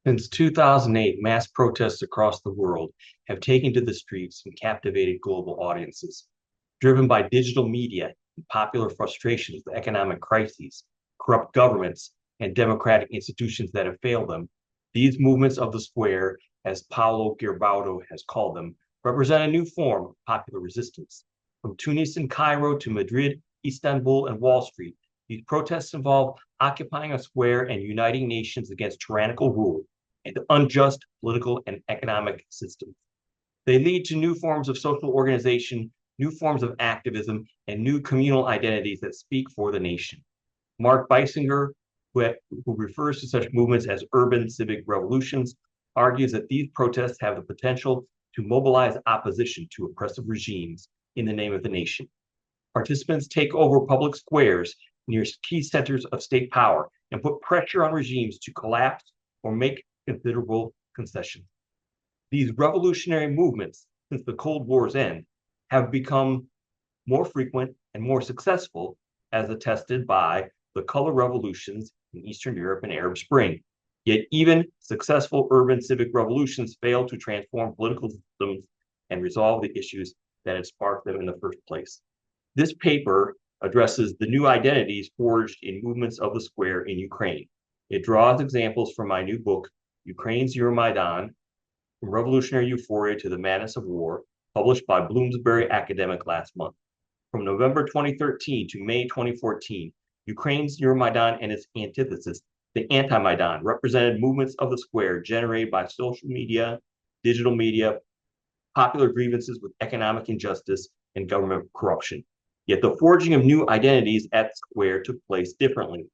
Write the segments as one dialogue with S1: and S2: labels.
S1: Since 2008, mass protests across the world have taken to the streets and captivated global audiences. Driven by digital media and popular frustrations with economic crises, corrupt governments, and democratic institutions that have failed them, these movements of the square, as Paulo Garbaudo has called them, represent a new form of popular resistance. From Tunis and Cairo to Madrid, Istanbul, and Wall Street, these protests involve occupying a square and uniting nations against tyrannical rule and unjust political and economic systems. They lead to new forms of social organization, new forms of activism, and new communal identities that speak for the nation. Mark Beisinger, who refers to such movements as urban civic revolutions, argues that these protests have the potential to mobilize opposition to oppressive regimes in the name of the nation. Participants take over public squares near key centers of state power and put pressure on regimes to collapse or make considerable concessions. These revolutionary movements, since the Cold War's end, have become more frequent and more successful, as attested by the color revolutions in Eastern Europe and Arab Spring. Yet even successful urban civic revolutions fail to transform political systems and resolve the issues that had sparked them in the first place. This paper addresses the new identities forged in movements of the square in Ukraine. It draws examples from my new book, Ukraine's Euromaidan, From Revolutionary Euphoria to the Madness of War, published by Bloomsbury Academic last month. From November 2013 to May 2014, Ukraine's Euromaidan and its antithesis, the Antimaidan, represented movements of the square generated by social media, digital media, popular grievances with economic injustice, and government corruption. Yet the forging of new identities at the square took place differently.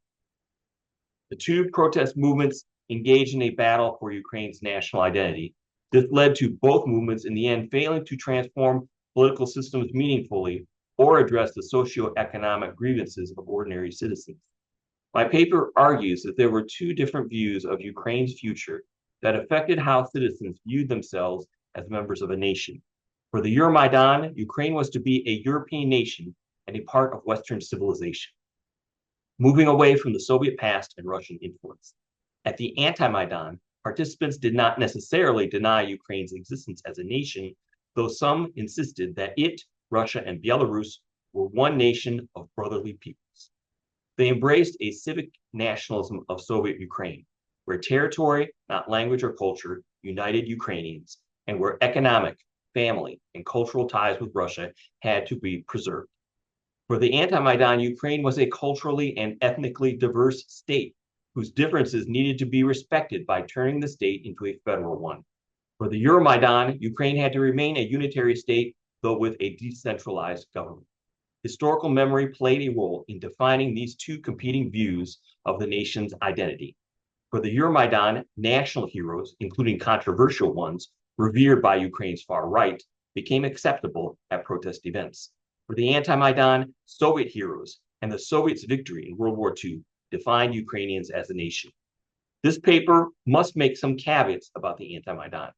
S1: The two protest movements engaged in a battle for Ukraine's national identity. This led to both movements in the end failing to transform political systems meaningfully or address the socioeconomic grievances of ordinary citizens. My paper argues that there were two different views of Ukraine's future that affected how citizens viewed themselves as members of a nation. For the Euromaidan, Ukraine was to be a European nation and a part of Western civilization, moving away from the Soviet past and Russian influence. At the Antimaidan, participants did not necessarily deny Ukraine's existence as a nation, though some insisted that it, Russia, and Belarus were one nation of brotherly peoples. They embraced a civic nationalism of Soviet Ukraine, where territory, not language or culture, united Ukrainians, and where economic, family, and cultural ties with Russia had to be preserved. For the Antimaidan, Ukraine was a culturally and ethnically diverse state whose differences needed to be respected by turning the state into a federal one. For the Euromaidan, Ukraine had to remain a unitary state, though with a decentralized government. Historical memory played a role in defining these two competing views of the nation's identity. For the Euromaidan, national heroes, including controversial ones, revered by Ukraine's far right, became acceptable at protest events. For the Antimaidan, Soviet heroes and the Soviets' victory in World War II defined Ukrainians as a nation. This paper must make some caveats about the Antimaidan.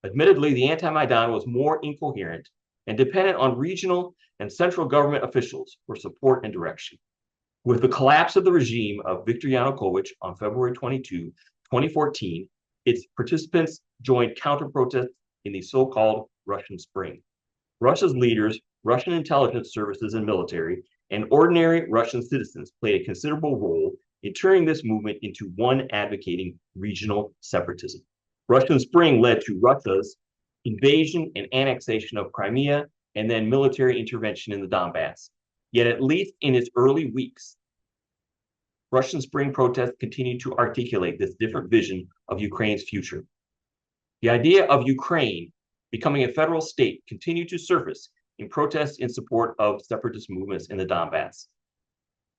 S1: Admittedly, the Antimaidan was more incoherent and dependent on regional and central government officials for support and direction. With the collapse of the regime of Viktor Yanukovych on February 22, 2014, its participants joined counter-protests in the so-called Russian Spring. Russia's leaders, Russian intelligence services and military, and ordinary Russian citizens played a considerable role in turning this movement into one advocating regional separatism. Russian Spring led to Russia's invasion and annexation of Crimea and then military intervention in the Donbass. Yet at least in its early weeks, Russian Spring protests continued to articulate this different vision of Ukraine's future. The idea of Ukraine becoming a federal state continued to surface in protests in support of separatist movements in the Donbass.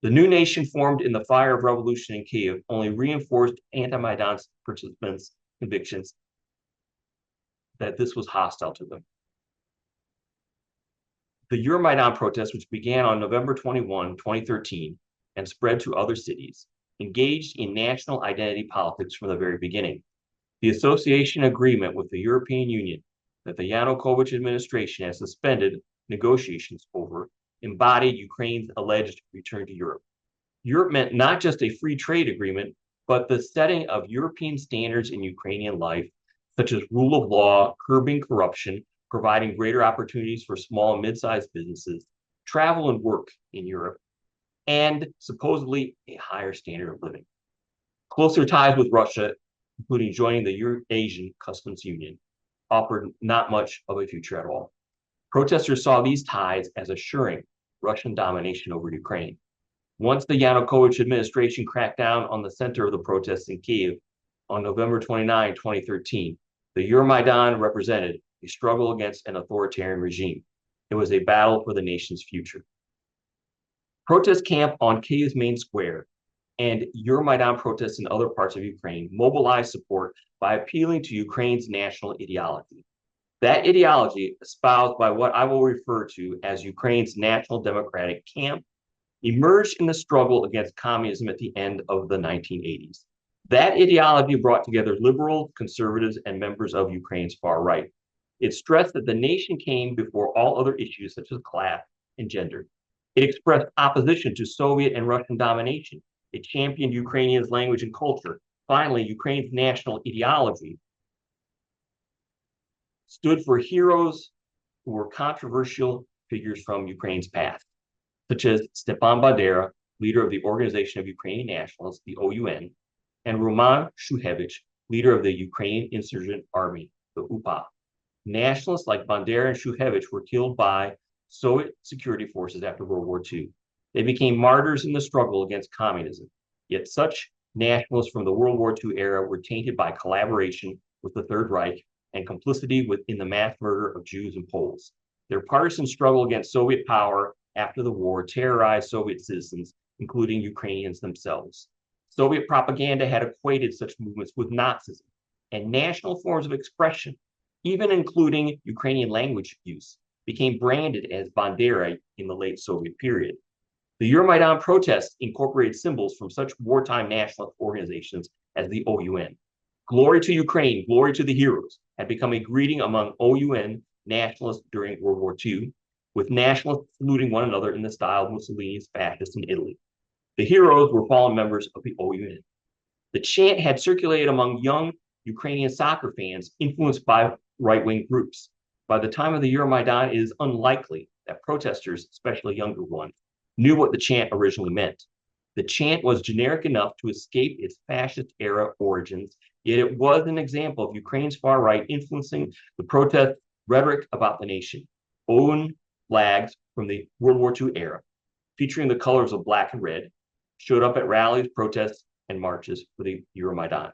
S1: The new nation formed in the fire of revolution in Kiev only reinforced Antimaidan participants' convictions that this was hostile to them. The Euromaidan protests, which began on November 21, 2013, and spread to other cities, engaged in national identity politics from the very beginning. The association agreement with the European Union that the Yanukovych administration has suspended negotiations over embodied Ukraine's alleged return to Europe. Europe meant not just a free trade agreement, but the setting of European standards in Ukrainian life, such as rule of law, curbing corruption, providing greater opportunities for small and mid-sized businesses, travel and work in Europe, and supposedly a higher standard of living. Closer ties with Russia, including joining the Eurasian Customs Union, offered not much of a future at all. Protesters saw these ties as assuring Russian domination over Ukraine. Once the Yanukovych administration cracked down on the center of the protests in Kiev on November 29, 2013, the Euromaidan represented a struggle against an authoritarian regime. It was a battle for the nation's future. Protest camp on Kiev's main square and Euromaidan protests in other parts of Ukraine mobilized support by appealing to Ukraine's national ideology. That ideology, espoused by what I will refer to as Ukraine's National Democratic Camp, emerged in the struggle against communism at the end of the 1980s. That ideology brought together liberals, conservatives, and members of Ukraine's far right. It stressed that the nation came before all other issues such as class and gender. It expressed opposition to Soviet and Russian domination. It championed Ukrainians' language and culture. Finally, Ukraine's national ideology stood for heroes who were controversial figures from Ukraine's past, such as Stepan Bandera, leader of the Organization of Ukrainian Nationalists, the OUN, and Roman Shukhevych, leader of the Ukrainian Insurgent Army, the UPA. Nationalists like Bandera and Shukhevych were killed by Soviet security forces after World War II. They became martyrs in the struggle against communism. Yet such nationalists from the World War II era were tainted by collaboration with the Third Reich and complicity in the mass murder of Jews and Poles. Their partisan struggle against Soviet power after the war terrorized Soviet citizens, including Ukrainians themselves. Soviet propaganda had equated such movements with Nazism, and national forms of expression, even including Ukrainian language use, became branded as Bandera in the late Soviet period. The Euromaidan protests incorporated symbols from such wartime nationalist organizations as the OUN. Glory to Ukraine, glory to the heroes had become a greeting among OUN nationalists during World War II, with nationalists saluting one another in the style of Mussolini's fascists in Italy. The heroes were fallen members of the OUN. The chant had circulated among young Ukrainian soccer fans influenced by right-wing groups. By the time of the Euromaidan, it is unlikely that protesters, especially younger ones, knew what the chant originally meant. The chant was generic enough to escape its fascist era origins, yet it was an example of Ukraine's far right influencing the protest rhetoric about the nation. OUN flags from the World War II era, featuring the colors of black and red, showed up at rallies, protests, and marches for the Euromaidan.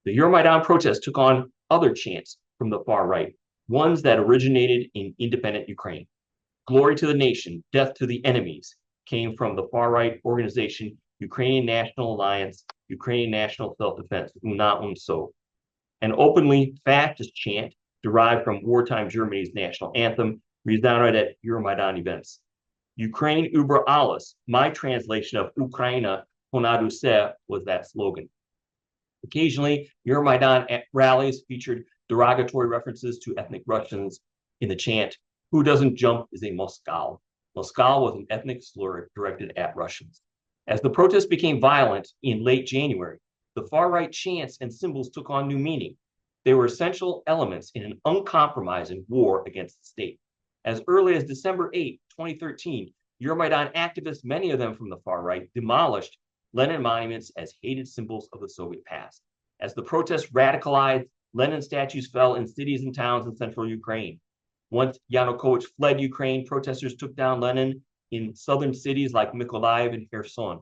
S1: The Euromaidan protests took on other chants from the far right, ones that originated in independent Ukraine. Glory to the nation, death to the enemies came from the far right organization Ukrainian National Alliance, Ukrainian National Self-Defense, UNA UNSO. An openly fascist chant derived from wartime Germany's national anthem resounded at Euromaidan events. Ukraine über alles, my translation of Ukraina ponad uсе, was that slogan. Occasionally, Euromaidan rallies featured derogatory references to ethnic Russians in the chant, "Who doesn't jump is a Moskal." Moskal was an ethnic slur directed at Russians. As the protests became violent in late January, the far-right chants and symbols took on new meaning. They were essential elements in an uncompromising war against the state. As early as December 8, 2013, Euromaidan activists, many of them from the far right, demolished Lenin monuments as hated symbols of the Soviet past. As the protests radicalized, Lenin statues fell in cities and towns in central Ukraine. Once Yanukovych fled Ukraine, protesters took down Lenin in southern cities like Mykolaiv and Kherson.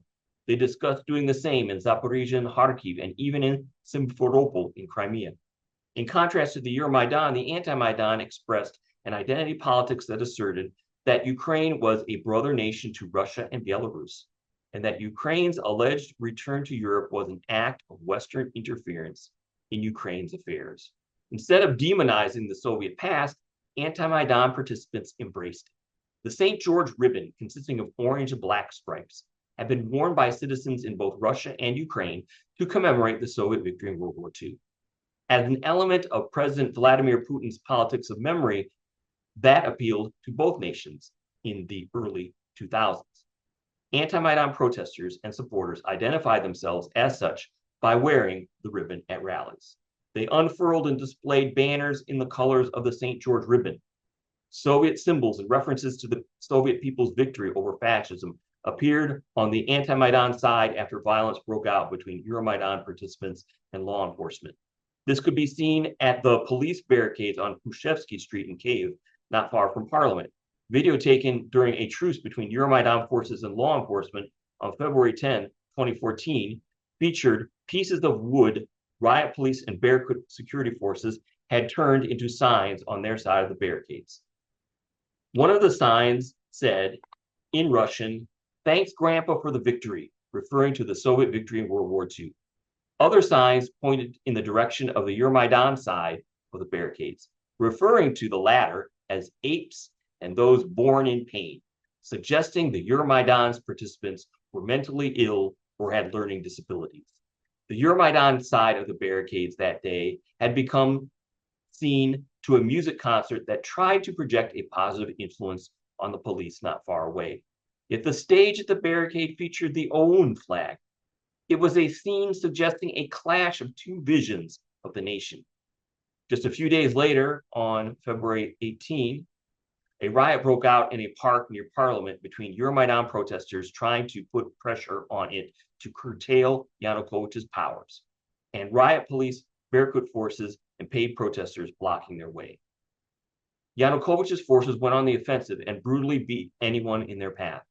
S1: They discussed doing the same in Zaporizhia and Kharkiv, and even in Simferopol in Crimea. In contrast to the Euromaidan, the Antimaidan expressed an identity politics that asserted that Ukraine was a brother nation to Russia and Belarus, and that Ukraine's alleged return to Europe was an act of Western interference in Ukraine's affairs. Instead of demonizing the Soviet past, Antimaidan participants embraced it. The St. George ribbon, consisting of orange and black stripes, had been worn by citizens in both Russia and Ukraine to commemorate the Soviet victory in World War II. As an element of President Vladimir Putin's politics of memory, that appealed to both nations in the early 2000s. Anti-Maidan protesters and supporters identified themselves as such by wearing the ribbon at rallies. They unfurled and displayed banners in the colors of the St. George ribbon. Soviet symbols and references to the Soviet people's victory over fascism appeared on the anti-Maidan side after violence broke out between Euromaidan participants and law enforcement. This could be seen at the police barricades on Pushchevsky Street in Kyiv, not far from Parliament. Video taken during a truce between Euromaidan forces and law enforcement on February 10, 2014, featured pieces of wood riot police and barricade security forces had turned into signs on their side of the barricades. One of the signs said, in Russian, "Thanks, Grandpa, for the victory," referring to the Soviet victory in World War II. Other signs pointed in the direction of the Euromaidan side of the barricades, referring to the latter as apes and those born in pain, suggesting the Euromaidan's participants were mentally ill or had learning disabilities. The Euromaidan side of the barricades that day had become seen to a music concert that tried to project a positive influence on the police not far away. Yet the stage at the barricade featured the OUN flag. It was a scene suggesting a clash of two visions of the nation. Just a few days later, on February 18, a riot broke out in a park near Parliament between Euromaidan protesters trying to put pressure on it to curtail Yanukovych's powers, and riot police, barricade forces, and paid protesters blocking their way. Yanukovych's forces went on the offensive and brutally beat anyone in their path.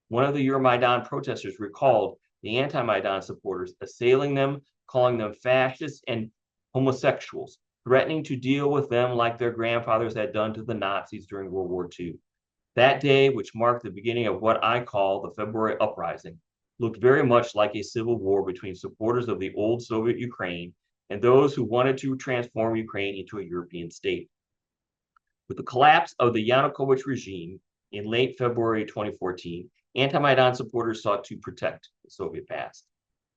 S1: One of the Euromaidan protesters recalled the anti-Maidan supporters assailing them, calling them fascists and homosexuals, threatening to deal with them like their grandfathers had done to the Nazis during World War II. That day, which marked the beginning of what I call the February Uprising, looked very much like a civil war between supporters of the old Soviet Ukraine and those who wanted to transform Ukraine into a European state. With the collapse of the Yanukovych regime in late February 2014, anti-Maidan supporters sought to protect the Soviet past.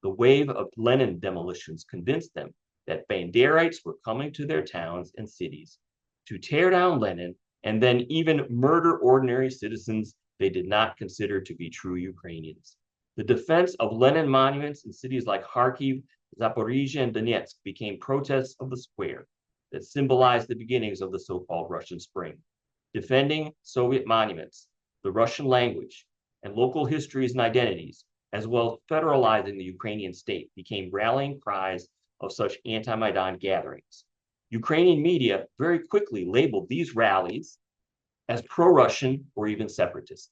S1: The wave of Lenin demolitions convinced them that Banderites were coming to their towns and cities to tear down Lenin and then even murder ordinary citizens they did not consider to be true Ukrainians. The defense of Lenin monuments in cities like Kharkiv, Zaporizhia, and Donetsk became protests of the square that symbolized the beginnings of the so-called Russian Spring. Defending Soviet monuments, the Russian language, and local histories and identities, as well as federalizing the Ukrainian state, became rallying cries of such anti-Maidan gatherings. Ukrainian media very quickly labeled these rallies as pro-Russian or even separatist,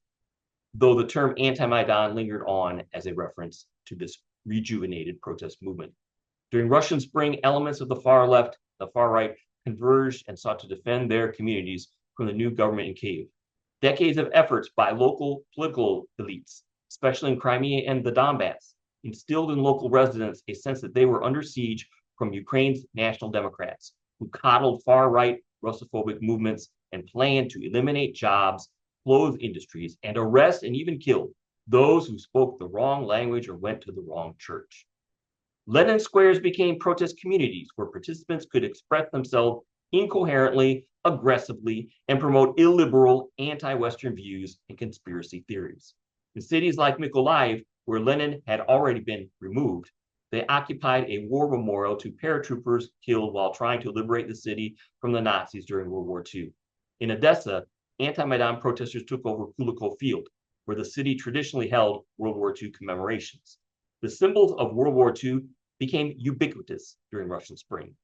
S1: though the term anti-Maidan lingered on as a reference to this rejuvenated protest movement. During Russian Spring, elements of the far left, the far right converged and sought to defend their communities from the new government in Kyiv. Decades of efforts by local political elites, especially in Crimea and the Donbass, instilled in local residents a sense that they were under siege from Ukraine's national Democrats, who coddled far-right Russophobic movements and planned to eliminate jobs, close industries, and arrest and even kill those who spoke the wrong language or went to the wrong church. Lenin squares became protest communities where participants could express themselves incoherently, aggressively, and promote illiberal, anti-Western views and conspiracy theories. In cities like Mykolaiv, where Lenin had already been removed, they occupied a war memorial to paratroopers killed while trying to liberate the city from the Nazis during World War II. In Odessa, anti-Maidan protesters took over Kulikov Field, where the city traditionally held World War II commemorations. The symbols of World War II became ubiquitous during Russian Spring.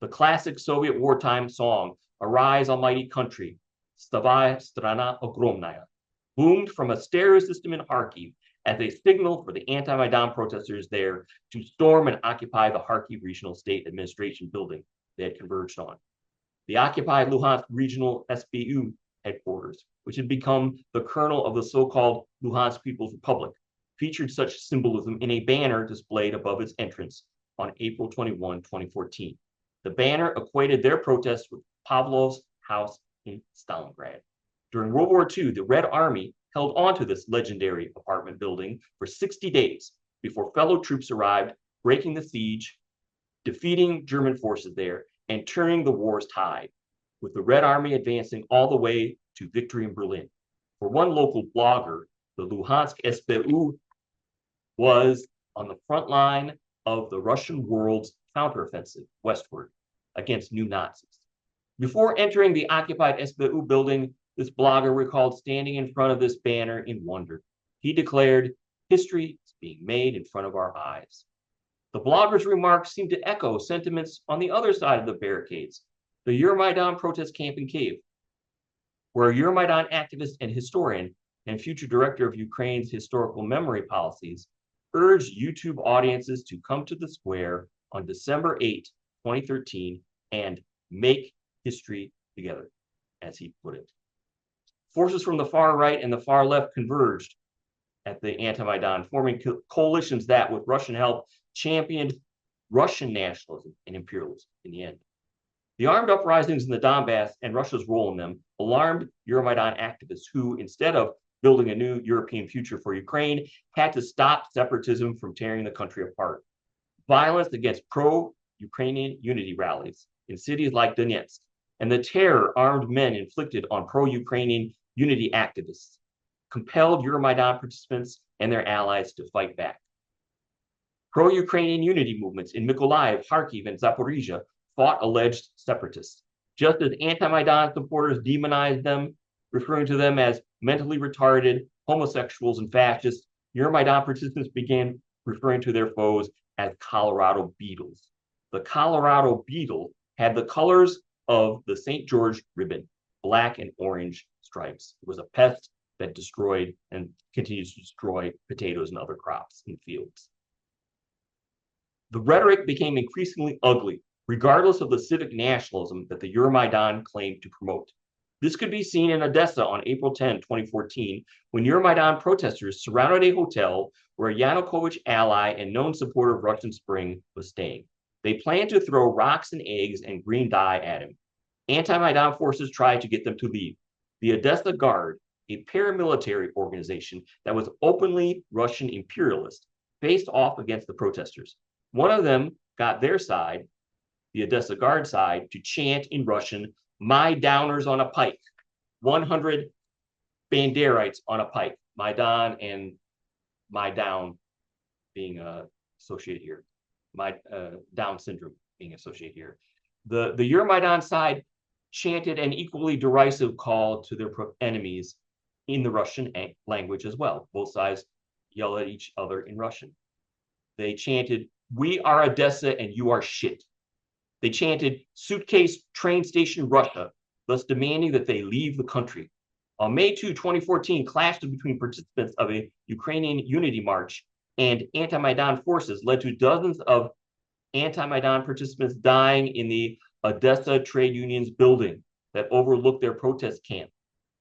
S1: The classic Soviet wartime song, "Arise, Almighty Country," Stavaya Strana Ogromnaya, boomed from a stereo system in Kharkiv as a signal for the anti-Maidan protesters there to storm and occupy the Kharkiv Regional State Administration building they had converged on. The occupied Luhansk Regional SBU headquarters, which had become the kernel of the so-called Luhansk People's Republic, featured such symbolism in a banner displayed above its entrance on April 21, 2014. The banner equated their protests with Pavlov's house in Stalingrad. During World War II, the Red Army held onto this legendary apartment building for 60 days before fellow troops arrived, breaking the siege, defeating German forces there, and turning the war's tide, with the Red Army advancing all the way to victory in Berlin. For one local blogger, the Luhansk SBU was on the front line of the Russian world's counteroffensive westward against new Nazis. Before entering the occupied SBU building, this blogger recalled standing in front of this banner in wonder. He declared, "History is being made in front of our eyes." The blogger's remarks seemed to echo sentiments on the other side of the barricades, the Euromaidan protest camp in Kyiv, where a Euromaidan activist and historian and future director of Ukraine's historical memory policies urged YouTube audiences to come to the square on December 8, 2013, and make history together, as he put it. Forces from the far right and the far left converged at the Antimaidan, forming coalitions that, with Russian help, championed Russian nationalism and imperialism in the end. The armed uprisings in the Donbass and Russia's role in them alarmed Euromaidan activists who, instead of building a new European future for Ukraine, had to stop separatism from tearing the country apart. Violence against pro-Ukrainian unity rallies in cities like Donetsk and the terror armed men inflicted on pro-Ukrainian unity activists compelled Euromaidan participants and their allies to fight back. Pro-Ukrainian unity movements in Mykolaiv, Kharkiv, and Zaporizhia fought alleged separatists, just as anti-Maidan supporters demonized them, referring to them as mentally retarded, homosexuals, and fascists. Euromaidan participants began referring to their foes as Colorado beetles. The Colorado beetle had the colors of the St. George ribbon, black and orange stripes. It was a pest that destroyed and continues to destroy potatoes and other crops in fields. The rhetoric became increasingly ugly, regardless of the civic nationalism that the Euromaidan claimed to promote. This could be seen in Odessa on April 10, 2014, when Euromaidan protesters surrounded a hotel where a Yanukovych ally and known supporter of Russian Spring was staying. They planned to throw rocks and eggs and green dye at him. Anti-Maidan forces tried to get them to leave. The Odessa Guard, a paramilitary organization that was openly Russian imperialist, faced off against the protesters. One of them got their side, the Odessa Guard side, to chant in Russian, "My downers on a pike," 100 Banderites on a pike, Maidan and Maidan being associated here, Down syndrome being associated here. The Euromaidan side chanted an equally derisive call to their enemies in the Russian language as well. Both sides yell at each other in Russian. They chanted, "We are Odessa and you are shit." They chanted, "Suitcase train station Russia," thus demanding that they leave the country. On May 2, 2014, clashes between participants of a Ukrainian unity march and anti-Maidan forces led to dozens of anti-Maidan participants dying in the Odessa Trade Union's building that overlooked their protest camp.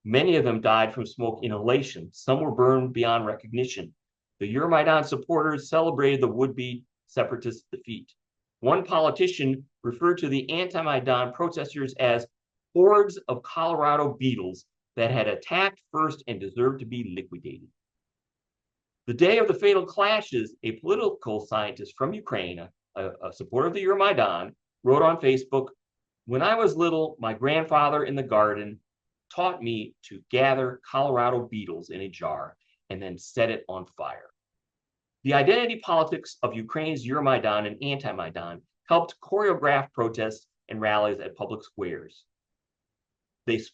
S1: Many of them died from smoke inhalation. Some were burned beyond recognition. The Euromaidan supporters celebrated the would-be separatist defeat. One politician referred to the anti-Maidan protesters as hordes of Colorado beetles that had attacked first and deserved to be liquidated. The day of the fatal clashes, a political scientist from Ukraine, a supporter of the Euromaidan, wrote on Facebook, "When I was little, my grandfather in the garden taught me to gather Colorado beetles in a jar and then set it on fire." The identity politics of Ukraine's Euromaidan and anti-Maidan helped choreograph protests and rallies at public squares. These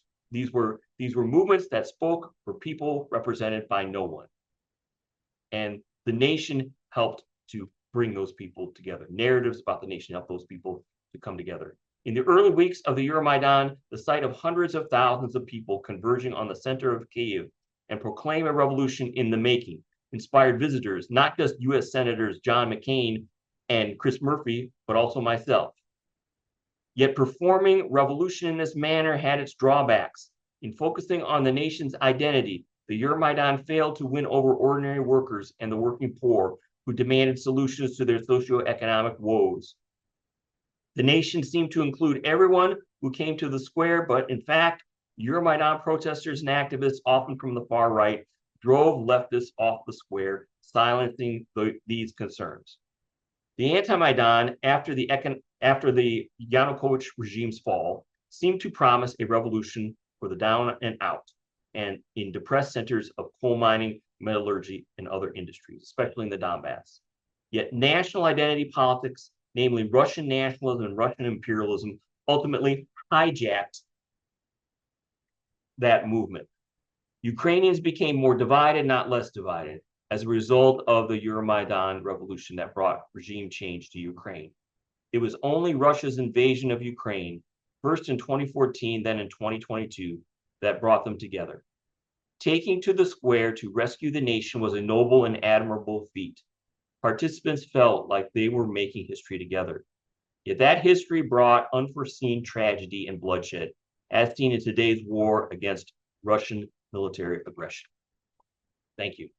S1: were movements that spoke for people represented by no one. And the nation helped to bring those people together. Narratives about the nation helped those people to come together. In the early weeks of the Euromaidan, the sight of hundreds of thousands of people converging on the center of Kyiv and proclaim a revolution in the making inspired visitors, not just U.S. Senators John McCain and Chris Murphy, but also myself. Yet performing revolution in this manner had its drawbacks. In focusing on the nation's identity, the Euromaidan failed to win over ordinary workers and the working poor who demanded solutions to their socioeconomic woes. The nation seemed to include everyone who came to the square, but in fact, Euromaidan protesters and activists, often from the far right, drove leftists off the square, silencing these concerns. The anti-Maidan, after the Yanukovych regime's fall, seemed to promise a revolution for the down and out, and in depressed centers of coal mining, metallurgy, and other industries, especially in the Donbass. Yet national identity politics, namely Russian nationalism and Russian imperialism, ultimately hijacked that movement. Ukrainians became more divided, not less divided, as a result of the Euromaidan revolution that brought regime change to Ukraine. It was only Russia's invasion of Ukraine, first in 2014, then in 2022, that brought them together. Taking to the square to rescue the nation was a noble and admirable feat. Participants felt like they were making history together. Yet that history brought unforeseen tragedy and bloodshed, as seen in today's war against Russian military aggression. Thank you.